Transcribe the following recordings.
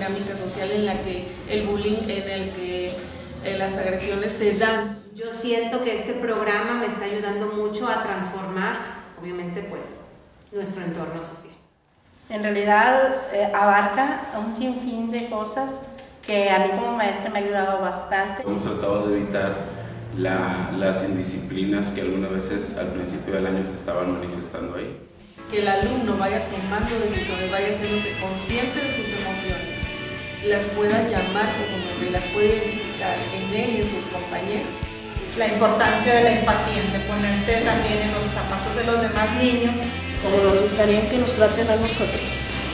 dinámica social en la que el bullying, en el que las agresiones se dan. Yo siento que este programa me está ayudando mucho a transformar, obviamente, pues, nuestro entorno social. En realidad abarca un sinfín de cosas que a mí como maestra me ha ayudado bastante. Hemos tratado de evitar las indisciplinas que algunas veces al principio del año se estaban manifestando ahí. Que el alumno vaya tomando decisiones, vaya haciéndose consciente de sus emociones, las pueda llamar como nombre, las pueda identificar en él y en sus compañeros. La importancia de la empatía, de ponerte también en los zapatos de los demás niños. Como nos gustaría que nos traten a nosotros,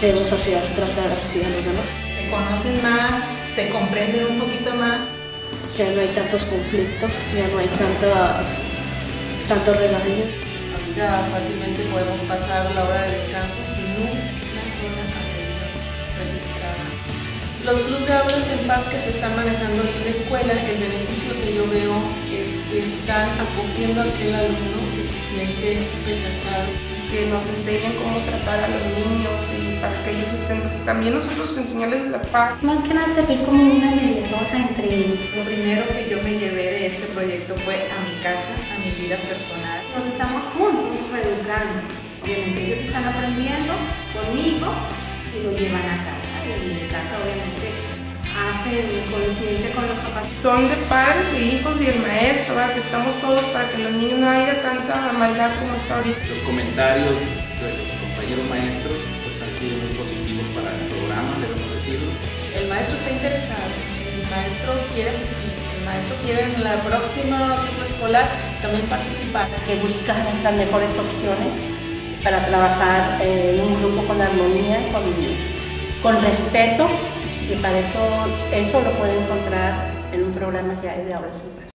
debemos tratar así a los demás. Se conocen más, se comprenden un poquito más. Ya no hay tantos conflictos, ya no hay tanto regaño. Ahorita fácilmente podemos pasar la hora de descanso sin una sola agresión registrada. Los clubes de aulas en paz que se están manejando en la escuela, el beneficio que yo veo es que están acogiendo a aquel alumno que se siente rechazado. Que nos enseñen cómo tratar a los niños y para que ellos estén, también nosotros enseñarles la paz. Más que nada servir como una mediadora entre ellos. Lo primero que yo me llevé de este proyecto fue a mi casa, a mi vida personal. Nos estamos juntos reeducando. Obviamente ellos están aprendiendo conmigo y lo llevan a casa, y en casa obviamente hacen conciencia con los papás. Son de padres e hijos y el maestro, ¿verdad? Que estamos todos para que los niños no haya tanta maldad como está ahorita. Los comentarios de los compañeros maestros pues han sido muy positivos para el programa, debemos decirlo. El maestro está interesado, el maestro quiere asistir, el maestro quiere en la próxima ciclo escolar también participar. Que buscar las mejores opciones para trabajar en un grupo con armonía, con respeto. Y para eso lo puede encontrar en un programa que hay de Aulas en Paz.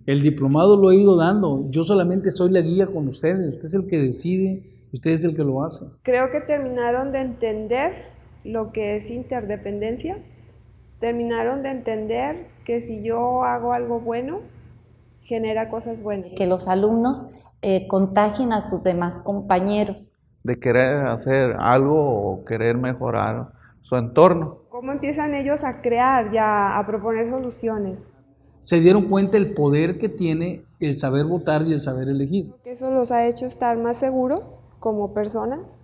El diplomado lo he ido dando, yo solamente soy la guía con ustedes, usted es el que decide, usted es el que lo hace. Creo que terminaron de entender lo que es interdependencia, terminaron de entender que si yo hago algo bueno, genera cosas buenas. Que los alumnos contagien a sus demás compañeros. De querer hacer algo o querer mejorar su entorno. ¿Cómo empiezan ellos a crear, ya a proponer soluciones? Se dieron cuenta el poder que tiene el saber votar y el saber elegir. Eso los ha hecho estar más seguros como personas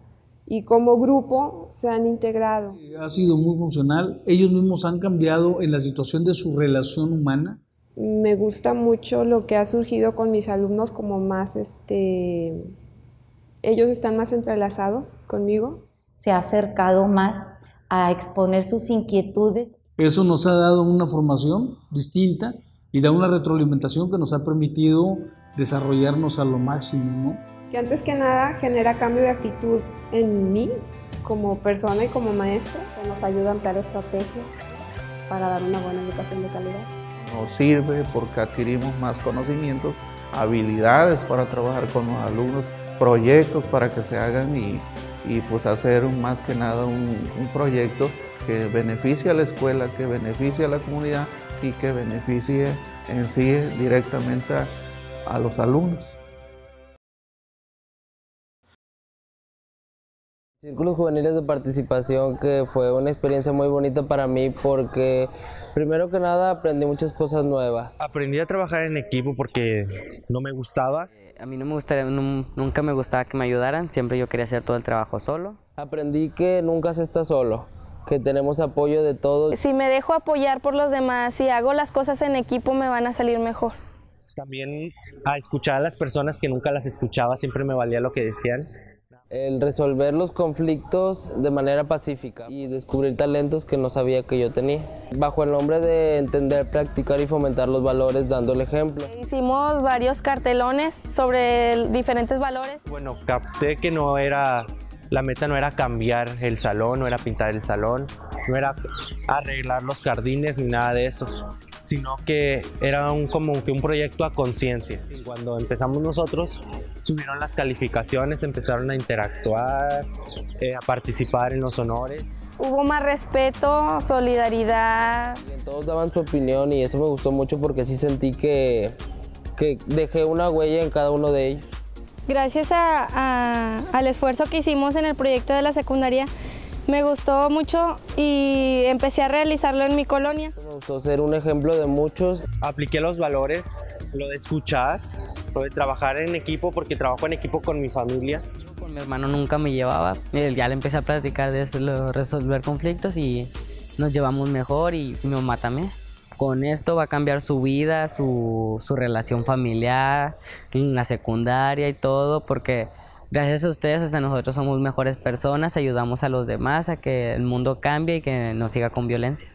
y como grupo se han integrado. Ha sido muy funcional, ellos mismos han cambiado en la situación de su relación humana. Me gusta mucho lo que ha surgido con mis alumnos como más ellos están más entrelazados conmigo. Se ha acercado más a exponer sus inquietudes. Eso nos ha dado una formación distinta y da una retroalimentación que nos ha permitido desarrollarnos a lo máximo, ¿no? Que antes que nada genera cambio de actitud en mí como persona y como maestra. Que nos ayuda a ampliar estrategias para dar una buena educación de calidad. Nos sirve porque adquirimos más conocimientos, habilidades para trabajar con los alumnos, proyectos para que se hagan y pues hacer más que nada un proyecto que beneficie a la escuela, que beneficie a la comunidad y que beneficie en sí directamente a los alumnos. Círculos juveniles de participación, que fue una experiencia muy bonita para mí porque primero que nada aprendí muchas cosas nuevas. Aprendí a trabajar en equipo porque no me gustaba. A mí nunca me gustaba que me ayudaran, siempre yo quería hacer todo el trabajo solo. Aprendí que nunca se está solo, que tenemos apoyo de todos. Si me dejo apoyar por los demás, si hago las cosas en equipo, me van a salir mejor. También a escuchar a las personas que nunca las escuchaba, siempre me valía lo que decían. El resolver los conflictos de manera pacífica y descubrir talentos que no sabía que yo tenía. Bajo el nombre de entender, practicar y fomentar los valores dando el ejemplo. Hicimos varios cartelones sobre diferentes valores. Bueno, capté que la meta no era cambiar el salón, no era pintar el salón, no era arreglar los jardines ni nada de eso, sino que era como que un proyecto a conciencia. Cuando empezamos nosotros, subieron las calificaciones, empezaron a interactuar, a participar en los honores. Hubo más respeto, solidaridad. Todos daban su opinión y eso me gustó mucho porque sí sentí que dejé una huella en cada uno de ellos. Gracias al esfuerzo que hicimos en el proyecto de la secundaria, me gustó mucho y empecé a realizarlo en mi colonia. Me gustó ser un ejemplo de muchos. Apliqué los valores, lo de escuchar, lo de trabajar en equipo, porque trabajo en equipo con mi familia. Con mi hermano nunca me llevaba, ya le empecé a platicar de resolver conflictos y nos llevamos mejor, y mi mamá también. Con esto va a cambiar su vida, su relación familiar, en la secundaria y todo, porque gracias a ustedes hasta nosotros somos mejores personas, ayudamos a los demás a que el mundo cambie y que no siga con violencia.